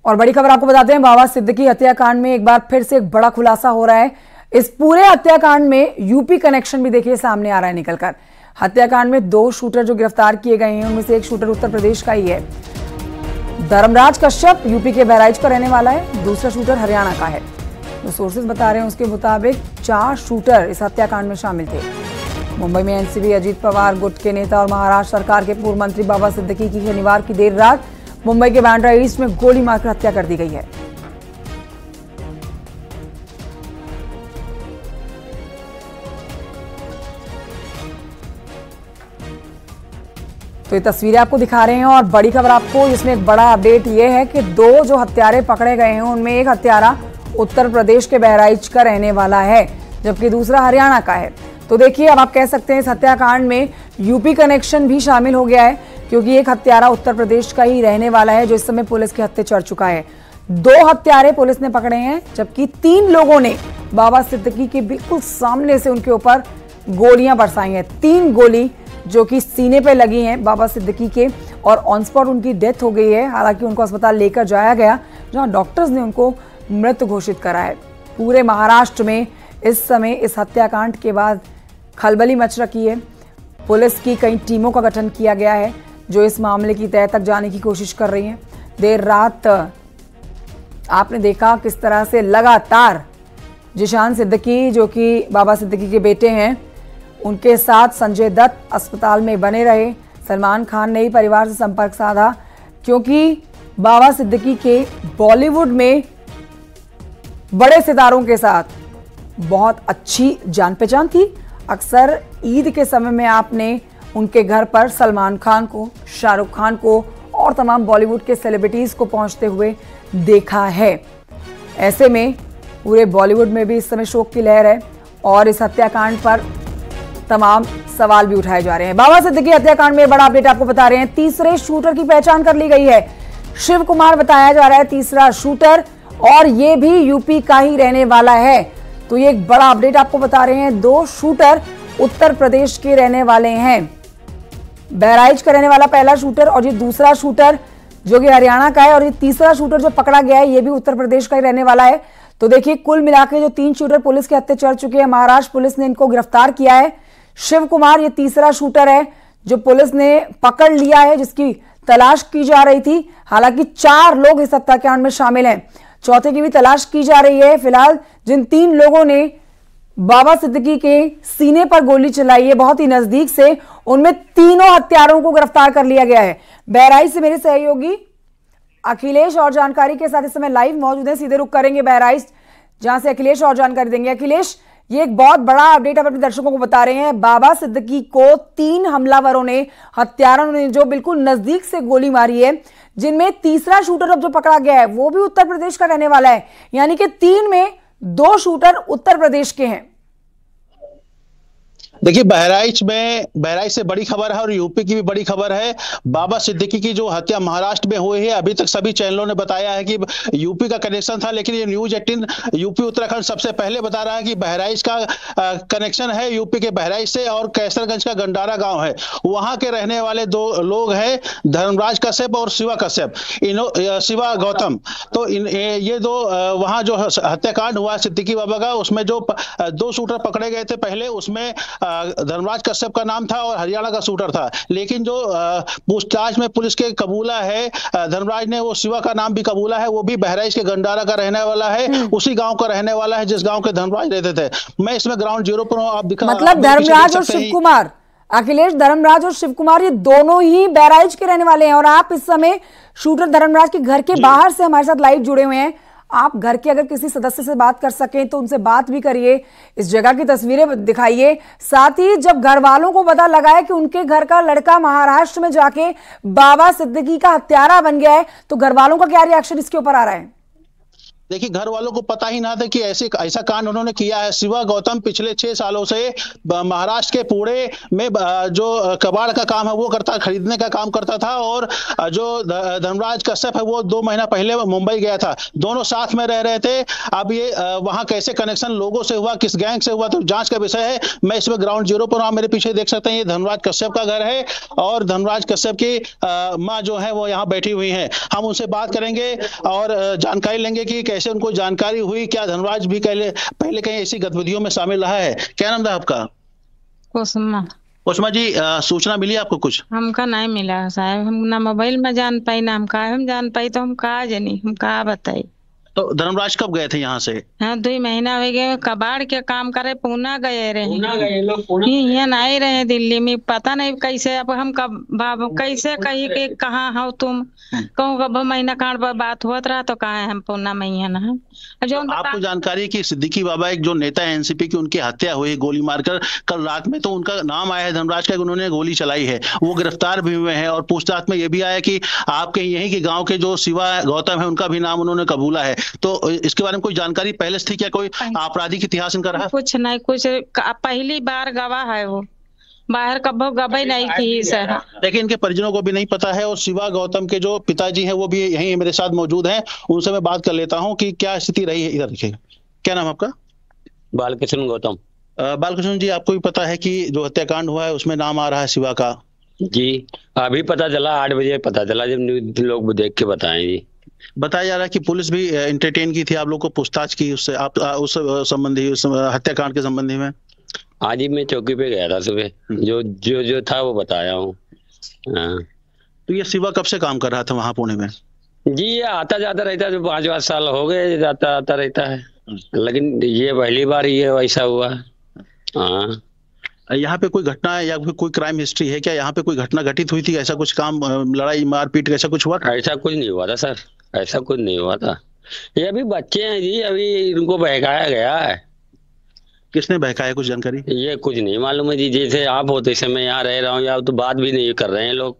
और बड़ी खबर आपको बताते हैं, बाबा सिद्दीकी हत्याकांड में एक बार फिर से एक बड़ा खुलासा हो रहा है। इस पूरे हत्याकांड में यूपी कनेक्शन भी देखिए सामने आ रहा है निकलकर। हत्याकांड में 2 शूटर जो गिरफ्तार किए गए हैं उनमें से एक शूटर उत्तर प्रदेश का ही है। धर्मराज कश्यप यूपी के बहराइच का रहने वाला है, दूसरा शूटर हरियाणा का है। जो सोर्सेज बता रहे हैं उसके मुताबिक 4 शूटर इस हत्याकांड में शामिल थे। मुंबई में एनसीपी अजीत पवार गुट के नेता और महाराष्ट्र सरकार के पूर्व मंत्री बाबा सिद्दीकी की शनिवार की देर रात मुंबई के बांद्रा ईस्ट में गोली मारकर हत्या कर दी गई है। तो ये तस्वीरें आपको दिखा रहे हैं और बड़ी खबर आपको इसमें एक बड़ा अपडेट ये है कि 2 जो हत्यारे पकड़े गए हैं उनमें एक हत्यारा उत्तर प्रदेश के बहराइच का रहने वाला है, जबकि दूसरा हरियाणा का है। तो देखिए, अब आप कह सकते हैं इस हत्याकांड में यूपी कनेक्शन भी शामिल हो गया है, क्योंकि एक हत्यारा उत्तर प्रदेश का ही रहने वाला है जो इस समय पुलिस के हत्थे चढ़ चुका है। 2 हत्यारे पुलिस ने पकड़े हैं, जबकि 3 लोगों ने बाबा सिद्दीकी के बिल्कुल सामने से उनके ऊपर गोलियां बरसाई हैं। 3 गोली जो कि सीने पे लगी हैं बाबा सिद्दीकी के, और ऑन स्पॉट उनकी डेथ हो गई है। हालांकि उनको अस्पताल लेकर जाया गया, जहां डॉक्टर्स ने उनको मृत घोषित करा है। पूरे महाराष्ट्र में इस समय इस हत्याकांड के बाद खलबली मच रखी है। पुलिस की कई टीमों का गठन किया गया है जो इस मामले की तह तक जाने की कोशिश कर रही हैं। देर रात आपने देखा किस तरह से लगातार जिशान सिद्दीकी जो कि बाबा सिद्दीकी के बेटे हैं, उनके साथ संजय दत्त अस्पताल में बने रहे। सलमान खान ने ही परिवार से संपर्क साधा, क्योंकि बाबा सिद्दीकी के बॉलीवुड में बड़े सितारों के साथ बहुत अच्छी जान पहचान थी। अक्सर ईद के समय में आपने उनके घर पर सलमान खान को, शाहरुख खान को और तमाम बॉलीवुड के सेलिब्रिटीज को पहुंचते हुए देखा है। ऐसे में पूरे बॉलीवुड में भी इस समय शोक की लहर है और इस हत्याकांड पर तमाम सवाल भी उठाए जा रहे हैं। बाबा सिद्दीकी हत्याकांड में बड़ा अपडेट आपको बता रहे हैं। तीसरे शूटर की पहचान कर ली गई है। शिव कुमार बताया जा रहा है तीसरा शूटर, और ये भी यूपी का ही रहने वाला है। तो ये एक बड़ा अपडेट आपको बता रहे हैं। 2 शूटर उत्तर प्रदेश के रहने वाले हैं। बहराइच का रहने वाला पहला शूटर, और ये दूसरा शूटर जो कि हरियाणा का है, और ये तीसरा शूटर जो पकड़ा गया है ये भी उत्तर प्रदेश का ही रहने वाला है। तो देखिए, कुल मिलाकर जो 3 शूटर पुलिस के हत्थे चढ़ चुके हैं। महाराष्ट्र पुलिस ने इनको गिरफ्तार किया है। शिव कुमार ये तीसरा शूटर है जो पुलिस ने पकड़ लिया है, जिसकी तलाश की जा रही थी। हालांकि 4 लोग इस हत्याकांड में शामिल हैं, चौथे की भी तलाश की जा रही है। फिलहाल जिन 3 लोगों ने बाबा सिद्दीकी के सीने पर गोली चलाई है बहुत ही नजदीक से, उनमें तीनों हत्यारों को गिरफ्तार कर लिया गया है। बहराइच से मेरे सहयोगी अखिलेश और जानकारी के साथ इस समय लाइव मौजूद है। सीधे रुख करेंगे बहराइच, जहां से अखिलेश और जानकारी देंगे। अखिलेश, ये एक बहुत बड़ा अपडेट आप अपने दर्शकों को बता रहे हैं। बाबा सिद्दीकी को 3 हमलावरों ने, हत्यारों ने जो बिल्कुल नजदीक से गोली मारी है, जिनमें तीसरा शूटर अब जो पकड़ा गया है वो भी उत्तर प्रदेश का रहने वाला है। यानी कि 3 में 2 शूटर उत्तर प्रदेश के हैं। देखिए, बहराइच से बड़ी खबर है और यूपी की भी बड़ी खबर है। बाबा सिद्दीकी की जो हत्या महाराष्ट्र में हुई है, अभी तक सभी चैनलों ने बताया है कि यूपी का कनेक्शन था, लेकिन ये न्यूज 18 यूपी उत्तराखंड सबसे पहले बता रहा है कि बहराइच का कनेक्शन है यूपी के बहराइच से, और कैसरगंज का गंडारा गांव है, वहां के रहने वाले 2 लोग हैं, धर्मराज कश्यप और शिवा कश्यप, शिवा गौतम। तो ये 2 वहां जो हत्याकांड हुआ सिद्दीकी बाबा का, उसमें जो 2 शूटर पकड़े गए थे पहले, उसमें धर्मराज कश्यप का नाम था और हरियाणा का शूटर था। लेकिन जो पूछताछ में पुलिस के कबूला है, धर्मराज ने वो शिवा का नाम भी कबूला है, वो भी बहराइच के गंडारा का रहने वाला है, उसी गांव का रहने वाला है जिस गांव के धर्मराज रहते थे। मैं इसमें ग्राउंड जीरो पर हूं, आप दिखा, मतलब धर्मराज और शिव कुमार, अखिलेश, धर्मराज और शिव कुमार ये दोनों ही बहराइच के रहने वाले हैं। और आप इस समय शूटर धर्मराज के घर के बाहर से हमारे साथ लाइव जुड़े हुए हैं। आप घर के अगर किसी सदस्य से बात कर सकें तो उनसे बात भी करिए, इस जगह की तस्वीरें दिखाइए। साथ ही जब घर वालों को पता लगा है कि उनके घर का लड़का महाराष्ट्र में जाके बाबा सिद्दीकी का हत्यारा बन गया है, तो घर वालों का क्या रिएक्शन इसके ऊपर आ रहा है? देखिए, घर वालों को पता ही ना था कि ऐसा कांड उन्होंने किया है। शिवा गौतम पिछले 6 सालों से महाराष्ट्र के पुणे में जो कबाड़ का काम है वो खरीदने का काम करता था, और जो धर्मराज कश्यप है वो 2 महीना पहले मुंबई गया था। दोनों साथ में रह रहे थे। अब ये वहां कैसे कनेक्शन लोगों से हुआ, किस गैंग से हुआ, तो जांच का विषय है। मैं इसमें ग्राउंड जीरो पर, आप मेरे पीछे देख सकते हैं, ये धर्मराज कश्यप का घर है और धर्मराज कश्यप की माँ जो है वो यहाँ बैठी हुई है। हम उनसे बात करेंगे और जानकारी लेंगे कि कैसे उनको जानकारी हुई, क्या धर्मराज भी पहले कहीं ऐसी गतिविधियों में शामिल रहा है। क्या नाम था आपका? कुसुमा। कुसुमा जी, सूचना मिली आपको कुछ? हमका नहीं मिला साहब, हम ना मोबाइल में जान पाई ना हम का हम जान पाई, तो हम कहा जानी, हम कहा बताई। तो धर्मराज कब गए थे यहाँ से? हाँ 2 महीना हो गए, कबाड़ के काम करे पूना गए रहे लोग, यहाँ नहीं रहे दिल्ली में। पता नहीं कैसे, अब हम कब कैसे कही कि कहाँ हो तुम, कहूँ कब महीना कांड पर बात हुआ रहा, तो कहा हम पूना में ही ना। जो आपको जानकारी कि सिद्दीकी बाबा एक जो नेता है एनसीपी की, उनकी हत्या हुई गोली मारकर कल रात में, तो उनका नाम आया है धर्मराज का, उन्होंने गोली चलाई है, वो गिरफ्तार भी हुए हैं। और पूछताछ में ये भी आया कि आपके यहीं के गांव के जो शिवा गौतम है उनका भी नाम उन्होंने कबूला है। तो इसके बारे में कोई जानकारी पहले से थी क्या? कोई आपराधिक इतिहास इनका रहा? कुछ नहीं, कुछ पहली बार गवाह है वो, बाहर कभी गवाही नहीं थी सर। देखिए, इनके परिजनों को भी नहीं पता है, और शिवा गौतम के जो पिताजी हैं वो भी यहीं मेरे साथ मौजूद हैं। उनसे मैं बात कर लेता हूं कि क्या स्थिति रही है। इधर देखिए, क्या नाम आपका? बालकृष्ण गौतम। बालकृष्ण जी, आपको भी पता है कि जो हत्याकांड हुआ है उसमें नाम आ रहा है शिवा का? जी अभी पता चला, 8 बजे पता चला, जब न्यूज लोग देख के बताएं जी। बताया जा रहा है कि पुलिस भी इंटरटेन की थी, आप लोग को पूछताछ की उससे, आप उस संबंधी, उस हत्याकांड के संबंधी में? आज ही मैं चौकी पे गया था सुबह, जो था वो बताया हूँ। तो ये शिवा कब से काम कर रहा था वहां पुणे में? जी ये आता जाता रहता है, जो 5 साल हो गए जाता आता रहता है, लेकिन ये पहली बार ये वैसा हुआ। हाँ, यहाँ पे कोई घटना या कोई क्राइम हिस्ट्री है क्या? यहाँ पे कोई घटना घटित हुई थी, ऐसा कुछ काम, लड़ाई मारपीट ऐसा कुछ हुआ? ऐसा कुछ नहीं हुआ था सर, ऐसा कुछ नहीं हुआ था। ये अभी बच्चे हैं जी, अभी इनको बहकाया गया है। किसने बहकाया, कुछ जानकारी? ये कुछ नहीं मालूम है जी, जैसे आप होते समय यहाँ रह रहा हूँ, या तो बात भी नहीं कर रहे हैं लोग।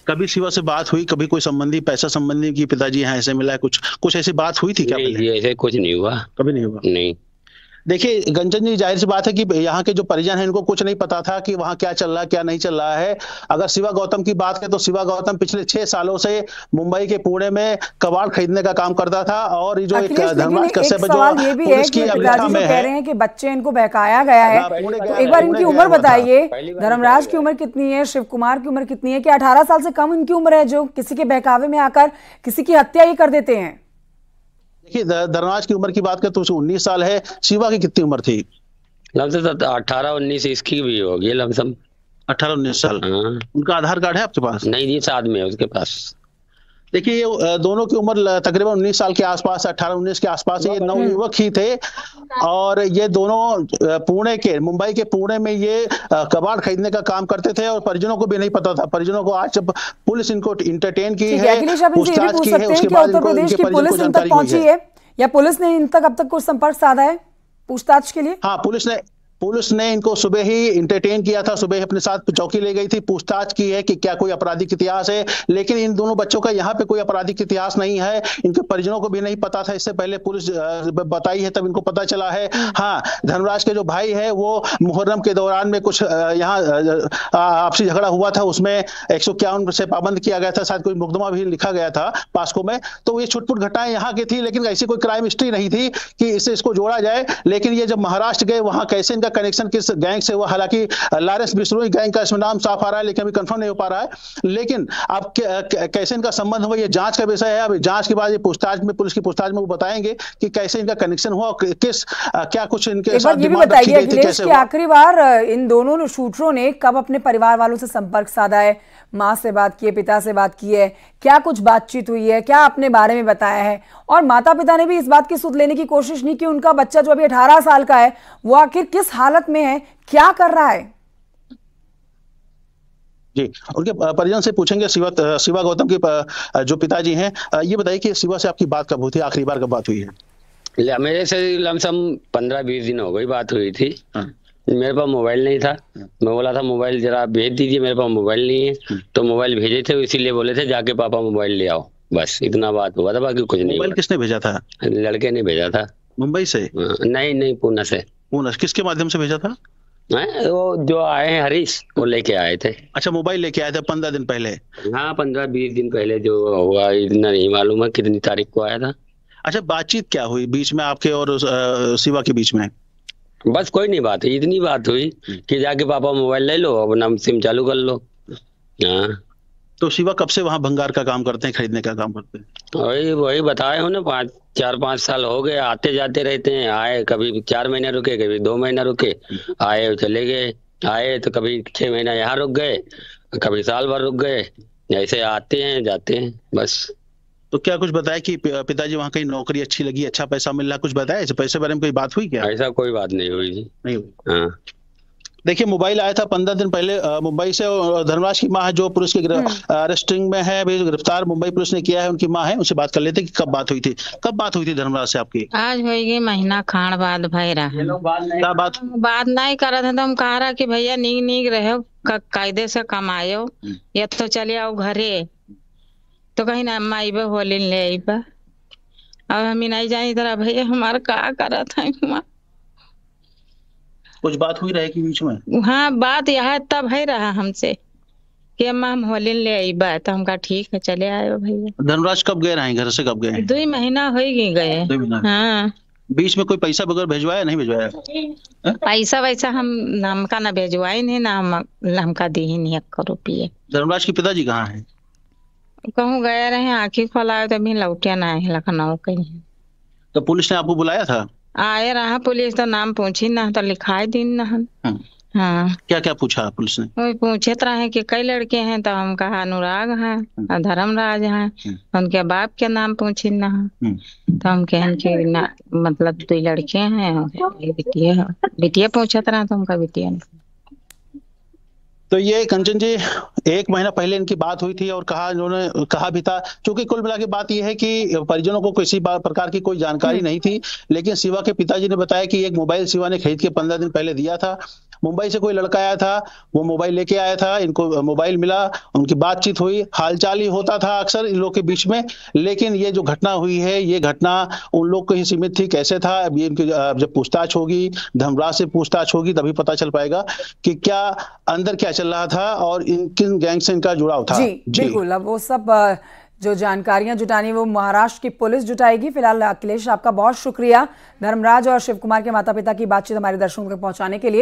कभी शिवा से बात हुई, कभी कोई संबंधी, पैसा संबंधी की पिताजी यहाँ ऐसे मिला है, कुछ ऐसी बात हुई थी क्या? नहीं जी, ऐसे कुछ नहीं हुआ, कभी नहीं हुआ। नहीं। देखिए गंजन जी, जाहिर सी बात है कि यहाँ के जो परिजन हैं इनको कुछ नहीं पता था कि वहाँ क्या चल रहा है, क्या नहीं चल रहा है। अगर शिवा गौतम की बात करें तो शिवा गौतम पिछले 6 सालों से मुंबई के पुणे में कबाड़ खरीदने का काम करता था, और ये जो एक धर्मराज कश्यप जो पुलिस की अभिलाषा में कह रहे हैं कि बच्चे इनको बहकाया गया है, तो एक बार इनकी उम्र बताइए। धर्मराज की उम्र कितनी है, शिव कुमार की उम्र कितनी है? कि 18 साल से कम इनकी उम्र है जो किसी के बहकावे में आकर किसी की हत्या ही कर देते हैं? देखिए, धर्मराज की उम्र की बात करें तो 19 साल है। शिवा की कितनी उम्र थी? लमसम 18-19 इसकी भी होगी, लमसम 18-19 साल। हाँ। उनका आधार कार्ड है आपके पास? नहीं जी, साथ में है उसके पास। देखिए, ये दोनों की उम्र तकरीबन 19 साल के आसपास, 18-19 के आसपास, ये नवयुवक ही थे, और ये दोनों पुणे के, मुंबई के पुणे में ये कबाड़ खरीदने का काम करते थे, और परिजनों को भी नहीं पता था। परिजनों को आज जब पुलिस इनको इंटरटेन की है, पूछताछ की है, उसके बाद उत्तर प्रदेश की पुलिस इन तक पहुंची है, या पुलिस ने इन तक अब तक कुछ संपर्क साधा है पूछताछ के लिए? हाँ, पुलिस ने इनको सुबह ही इंटरटेन किया था, सुबह ही अपने साथ चौकी ले गई थी, पूछताछ की है कि क्या कोई आपराधिक इतिहास है, लेकिन इन दोनों बच्चों का यहाँ पे कोई आपराधिक इतिहास नहीं है। इनके परिजनों को भी नहीं पता था, इससे पहले पुलिस बताई है तब इनको पता चला है। हाँ, धर्मराज के जो भाई है वो मुहर्रम के दौरान में कुछ यहाँ आपसी झगड़ा हुआ था, उसमें 151 से पाबंद किया गया था, शायद कोई मुकदमा भी लिखा गया था पास्को में। तो ये छुटपुट घटनाएं यहाँ की थी, लेकिन ऐसी कोई क्राइम हिस्ट्री नहीं थी कि इसको जोड़ा जाए। लेकिन ये जब महाराष्ट्र गए, वहां कैसे इनका कनेक्शन किस गैंग से हुआ, हालांकि लॉरेंस बिश्नोई गैंग का इसमें नाम साफ आ रहा है, लेकिन अभी कंफर्म नहीं हो पा रहा है। लेकिन अब कैसे इनका संबंध हुआ, ये जांच का विषय है। अभी जांच के बाद ये पूछताछ में, पुलिस की पूछताछ में वो बताएंगे कि कैसे इनका कनेक्शन हुआ, किस क्या कुछ इनके साथ डिमांड रखी गई थी, कैसे हुआ। आखिरी बार इन दोनों शूटरों ने कब अपने परिवार वालों से संपर्क साधा है? माँ से बात की है, पिता से बात की है, क्या कुछ बातचीत हुई है, क्या अपने बारे में बताया है? और माता पिता ने भी इस बात की सुध लेने की कोशिश नहीं की उनका बच्चा जो अभी 18 साल का है वो आखिर किस हालत में है, क्या कर रहा है? जी, उनके परिजन से पूछेंगे। शिवा गौतम के जो पिताजी हैं, ये बताइए कि शिवा से आपकी बात कब हुई थी, आखिरी बार कब बात हुई है? मेरे से लमसम 15-20 दिन हो गई बात हुई थी। मेरे पास मोबाइल नहीं था, मैं बोला था मोबाइल जरा भेज दीजिए, मेरे पास मोबाइल नहीं है, तो मोबाइल भेजे थे, इसीलिए बोले थे जाके पापा मोबाइल ले आओ। बस इतना बात हुआ था, बाकी कुछ नहीं मोबाइल हुआ। किसने भेजा था? लड़के ने भेजा था। मुंबई से? नहीं नहीं, पुणे से। पुणे? किसके माध्यम से भेजा था? वो जो आए हैं हरीश, वो लेके आए थे। अच्छा, मोबाइल लेके आए थे 15 दिन पहले? हाँ, 15-20 दिन पहले जो हुआ, इतना नहीं मालूम है कितनी तारीख को आया था। अच्छा, बातचीत क्या हुई बीच में आपके और शिवा के बीच में? बस कोई नहीं बात हुई, इतनी बात हुई कि जाके पापा मोबाइल ले लो, अपना सिम चालू कर लो। हाँ। तो शिवा कब से वहां भंगार का काम करते हैं, खरीदने का काम करते हैं? वही बताए हो ना, 4-5 साल हो गए, आते जाते रहते हैं। आए कभी 4 महीने रुके, कभी 2 महीना रुके, आए चले गए। आए तो कभी 6 महीना यहाँ रुक गए, कभी साल भर रुक गए। ऐसे आते हैं जाते हैं बस। तो क्या कुछ बताया कि पिताजी वहां कहीं नौकरी अच्छी लगी, अच्छा पैसा मिल रहा, कुछ बताया? इस पैसे बारे में कोई बात हुई क्या? ऐसा कोई बात नहीं हुई जी। नहीं हुई। हाँ। देखिए, मोबाइल आया था 15 दिन पहले मुंबई से, और धर्मराज की मां है जो पुलिस के अरेस्टिंग में है, अभी गिरफ्तार मुंबई पुलिस ने किया है, उनकी मां है, उनसे बात कर लेते कि कब बात हुई थी, कब बात हुई थी धर्मराज से आपकी? आज होगी महीना खान बाद भय रहा। क्या बात नहीं कर रहे थे तो हम कह रहा कि भैया नीक नीक रहो, कायदे से कमायो, या तो चले आओ घरे। तो कहीं ना अम्मा आईबा होली ले आईबा, अब हम नहीं जाए इधर। भैया हमारा का करा था? कुछ बात हुई रहेगी बीच में? हाँ, बात यह तब है रहा हमसे कि अम्मा हम होली ले आईबा, तो हम कहा ठीक है चले आयो भैया। धर्मराज कब गए रहे, घर से कब गए? 2 महीना हो गए। 2 महीना। हाँ। बीच में कोई पैसा वगैरह भिजवाया, नहीं भिजवाया? पैसा वैसा हमका ना भेजवाई नहीं ना, हमका दी ही नहीं 1 रुपये। धर्मराज के पिताजी कहाँ हैं? कहूँ गए रहे, आँखी खोलाए तो अभी लौटिया ना है लखनऊ कहीं। तो पुलिस ने आपको बुलाया था? आए रहा पुलिस, तो नाम पूछी ना, तो लिखाई दिन ना हम। हाँ। क्या क्या पूछा पुलिस ने? वही पूछे रहे कि कई लड़के हैं, तो हम कहा अनुराग है और धर्मराज है। उनके बाप के नाम पूछी ना, तो हम कहन कि ना मतलब 2 लड़के हैं, बिटिया पूछत रहा, तो उनका बिटिया। तो ये कंचन जी 1 महीना पहले इनकी बात हुई थी, और इन्होंने कहा भी था, क्योंकि कुल मिला के बात यह है कि परिजनों को किसी प्रकार की कोई जानकारी नहीं थी, लेकिन शिवा के पिताजी ने बताया कि एक मोबाइल शिवा ने खरीद के 15 दिन पहले दिया था। मुंबई से कोई लड़का आया था, वो मोबाइल लेके आया था, इनको मोबाइल मिला, उनकी बातचीत हुई, हालचाल ही होता था अक्सर इन लोग के बीच में। लेकिन ये जो घटना हुई है, ये घटना उन लोग को ही सीमित थी। कैसे था, अब ये इनकी जब पूछताछ होगी, धर्मराज से पूछताछ होगी, तभी पता चल पाएगा कि क्या अंदर क्या चल रहा था और किन गैंग से इनका जुड़ाव था। जी बिल्कुल, अब वो सब जो जानकारियां जुटानी वो महाराष्ट्र की पुलिस जुटाएगी। फिलहाल अखिलेश, आपका बहुत शुक्रिया धर्मराज और शिव कुमार के माता पिता की बातचीत हमारे दर्शकों तक पहुंचाने के लिए।